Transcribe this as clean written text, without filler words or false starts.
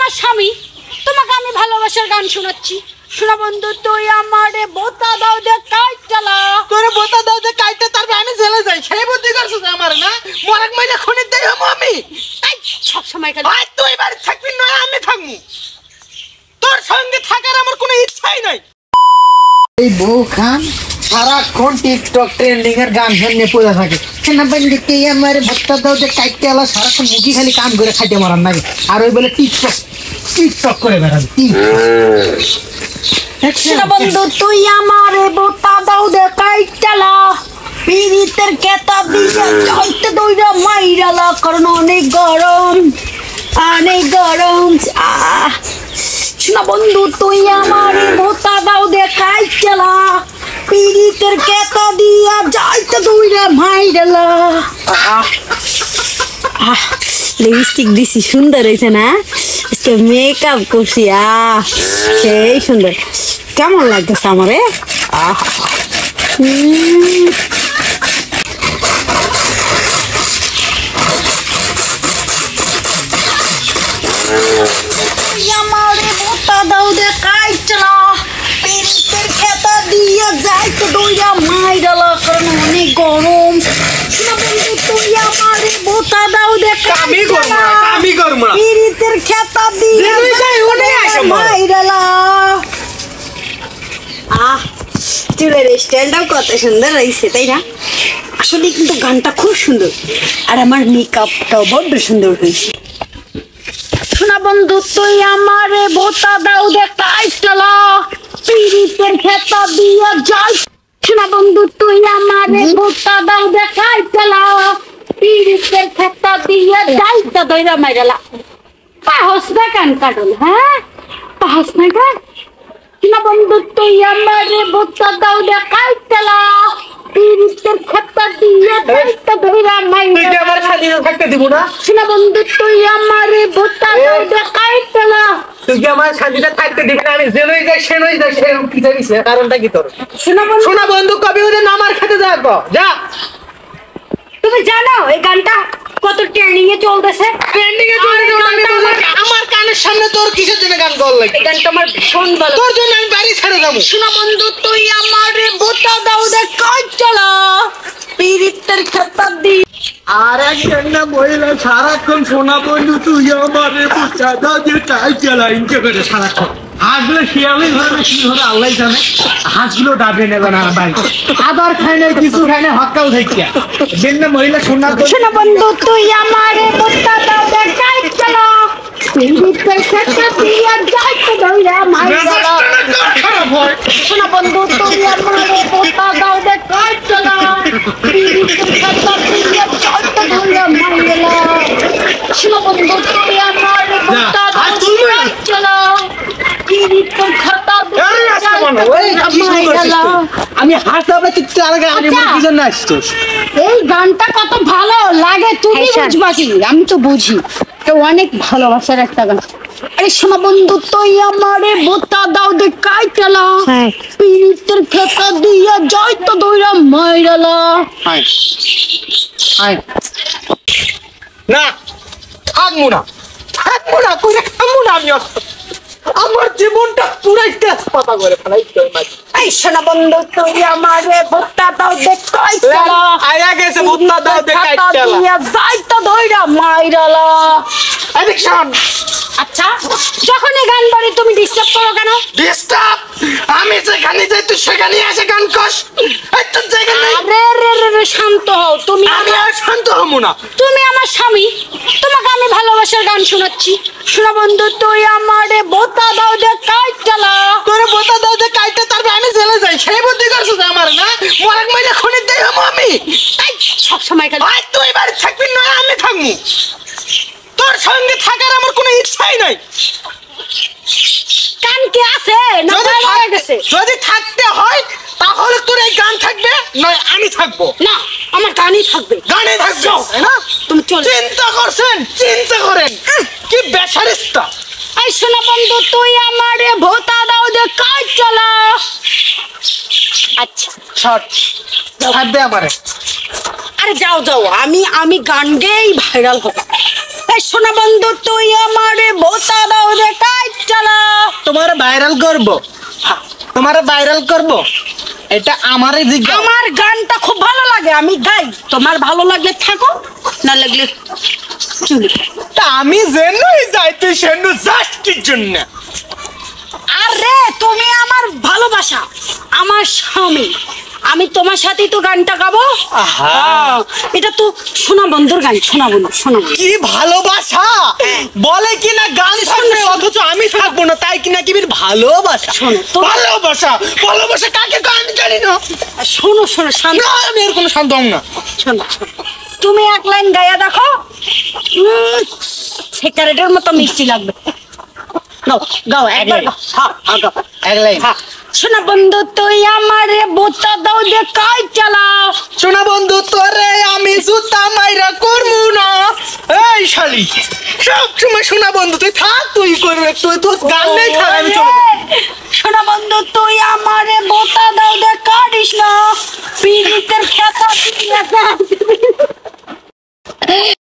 আমার স্বামী, তোমাকে আমি ভালোবাসার গান শোনাচ্ছি। শোনা বন্ধু, তুই আমারে বোতা দাও দে কাইট চালা। তোরে বোতা দাও দে কাইটে, তারপর আমি জেলে যাই, সেই বুদ্ধি করছিস আমার না? মরাক মাইনা খনির দেই হমু আমি। সব সময় খালি আয় তুই বাড়ি থাকবি না, আমি থাকবো। তোর সঙ্গে থাকার আমার কোনো ইচ্ছাই নাই। এই বউ খান সারাক্ষণ টিকটক ট্রেন্ডিং এর গান শুনে পড়ে থাকে। সেনা বন্ধুকে আমার ভত্তা দাও যে কাইটে আলা সারাক্ষণ মুখি খালি কাম করে খাইতে মারার লাগে। আর ওই বলে টিকটক টিকটক করে বেড়াবে। শোনা বন্ধু, তুই আমারে বোতা দাও দে কাইট চালা। পিরিতের কেতা দিয়ে চলতে দইরা মাইরালা, কারণ অনেক গরম, অনেক গরম। শোনা বন্ধু, তুই আমারে বোতা দাও দে কাইট চালা। পিরিতের কেতা দিয়া যাইতে দইরা মাইরালা। লিপস্টিক দিছি, সুন্দর হয়েছে না? আজকে মেকআপ করছি, সেই সুন্দর। কেমন লাগতেছে আমারে? আমারে বোতা দাও দে কাইট চালা। পিরিতের খেতা দিয়া যাইতে দইরা মাইরালা, কারণ অনেক গরম। শোনা বন্ধু, তুই আমারে বোতা দাও দে কাইট চালা। পিরিতের খেতা দিয়া যাইতে মাইরালা। চুলের স্টাইলটাও কত সুন্দর হয়েছে, তাই না? আসলে কিন্তু গানটা খুব সুন্দর, আর আমার মেকআপটাও বড্ড সুন্দর হয়েছে। শোনা বন্ধু, তুই আমারে বোতা দাও দে কাইট চালা। পিরিতের খেতা দিয়া যাই। শোনা বন্ধু, তুই আমারে বোতা দাও দে কাইট চালা। পিরিতের খেতা দিয়া যাইতে দইরা মাইরালা। পাহস না কান কাটল, হ্যাঁ পাহস না কান। শোনা বন্ধু, তুই আমারে বোতা দাও দে কাইট চালা। পিরিতের খেতা দিয়া যাইতে দইরা মাইরালা। তুই আমার স্বাধীনতা থাকতে দিব না? শোনা বন্ধু, তুই আমারে বোতা দাও দে কাইট চালা। তুই কি আমার শান্তিতে থাকতে দিবি না? আমি জেলই যাই, সেনই যাই, সে কি জানিস? কারণটা কি তোর? শোনা বন্ধু, কবি ওদের নামার খেতে যাবো, যা। তুমি জানো এই গানটা কত ট্রেন্ডিং এ চলতেছে? ট্রেন্ডিং এ চলছে, আমার কানের সামনে তোর কিসের জন্য গান গাওয়ার লাগে? এই গানটা আমার ভীষণ ভালো। তোর জন্য আমি বাড়ি ছেড়ে যাবো। শোনা বন্ধু, তুই আমারে বোতা দাও দে কাইট চালা। পিরিতের খেতা দি। আর একজন না মহিলা সারাক্ষণ শোনা বন্ধু, তুই আমারে বোতা দাও দে কাইট চালা ইনকে করে সারাক্ষণ। হাঁসগুলো শিয়ালই ধরবে, কি ধরে আল্লাহ জানে। হাঁসগুলো ডাবে নেবে না ভাই, আবার খাই না, কিছু খাই না, হকাও থাকিয়া যেন মহিলা শোনা বন্ধু, তুই আমারে বোতা দাও দে কাইট চালা। পিরিতের খেতা দিয়া যাইতে দইরা মাইরালা। শোনা বন্ধু, তুই আমারে বোতা দাও দে কাইট চালা। পিরিতের খেতা দিয়া যাইতে দইরা মাইরালা। শোনা বন্ধু, তুই আমারে বোতা দাও দে কাইট চালা। পিরিতের খেতা দিয়া যাইতে মাইরালা। আমি হাসতে চিত্তে আলাদা আমি কি জন্য আসছিস? এই গানটা কত ভালো লাগে, তুমি বুঝবা কি? আমি তো বুঝি, তো অনেক ভালোবাসার একটা গান। আরে শোনা বন্ধু, তুই আমারে বোতা দাও দে কাইট চালা। পিরিতের খেতা দিয়া যাইতে দইরা মাইরালা। না থাকবো না, থাকবো না, কইরা খাবো না আমি। আমার জীবনটা পুরাই তেজপাতা করে ফেলাইতে। এই শোনা বন্ধু, তুই আমারে বোতা দাও দে কাইট চালা। আয়া গেছে বোতা দাও দে কাইট চালা, যাইতে দইরা মাইরালা। অ্যাডিকশন। আচ্ছা, যখনই গান বাড়ি তুমি ডিস্টার্ব করো কেন? ডিস্টার্ব? আমি যেখানে যাই তুই সেখানে এসে গান কস। একটু জায়গা নাই। আরে শান্ত হও তুমি। আমি আর শান্ত হবো না। তুমি আমার স্বামী, তোমাকে আমি ভালোবাসার গান শোনাচ্ছি। শোনা বন্ধু, তুই আমারে বোতা দাও দে কাইট চালা। তোরে বোতা দাও দে কাইটে, তারপর আমি জেলে যাই, সেই বুদ্ধি করছিস আমার না? মরাক মাইনা খনির দেই হমু আমি। সব সময় খালি আয় তুই বাড়ি থাকবি না, আমি থাকবো। তোর সঙ্গে থাকার আমার কোনো ইচ্ছাই নাই। কান কি আছে না হয়ে গেছে? যদি থাকতে হয় তাহলে তোর এই গান থাকবে, নয় আমি থাকবো। না, আমার গানই থাকবে। গানে থাকবে, তাই না? তুমি চল। চিন্তা করছেন, চিন্তা করেন কি বেচারিস্তা। এই শোনা বন্ধু, তুই আমারে বোতা দাও দে কাইট চালা। আচ্ছা শর্ট থাকবে আমারে। আরে যাও যাও, আমি গান গেয়েই ভাইরাল হব। এই শোনা বন্ধু, তুই আমারে বোতা দাও দে ভাইরাল করব, তোমারে ভাইরাল করব, এটা আমারই জিজ্ঞাসা। আমার গানটা খুব ভালো লাগে, আমি গাই, তোমার ভালো লাগলে থাকো, না লাগলে চলে। তা আমি জেনুই যাইতে সেনু জাস্ট কি জন্য? আরে তুমি আমার ভালোবাসা, আমার স্বামী, আমি তোমার সাথেই তো গানটা গাবো। আহা। হ্যাঁ, এটা তো সোনা বন্ধুর গান, সোনা বন্ধু, সোনা বন্ধু। কি ভালোবাসা বলে কিনা গান শুনবে, অথচ আমি থাকবো না, তাই কিনা কি ভালোবাসা? শোনো, ভালোবাসা, ভালোবাসা কাকে কয় আমি জানি না। শোনো শোনো শান্ত, না, আমি এর কোনো শান্ত হব না। শোনো শোনো। তুমি এক লাইন গায়া দেখো, সিগারেটের মতো মিষ্টি লাগবে। গাও গাও একবার গাও। হ্যাঁ হ্যাঁ গাও এক লাইন। হ্যাঁ। শোনা বন্ধু তুই আমারে বোতা দাও যে কাই চালাও। শোনা বন্ধু তোরে আমি জুতা মাইরা করমু না। এই শালি সব সময় শোনা বন্ধু তুই থাক, তুই করবে, তুই তো গান নেই, থাক আমি চলে যাবো। শোনা বন্ধু তুই আমারে বোতা দাও যে কাটিস না, পিড়িতের খেতা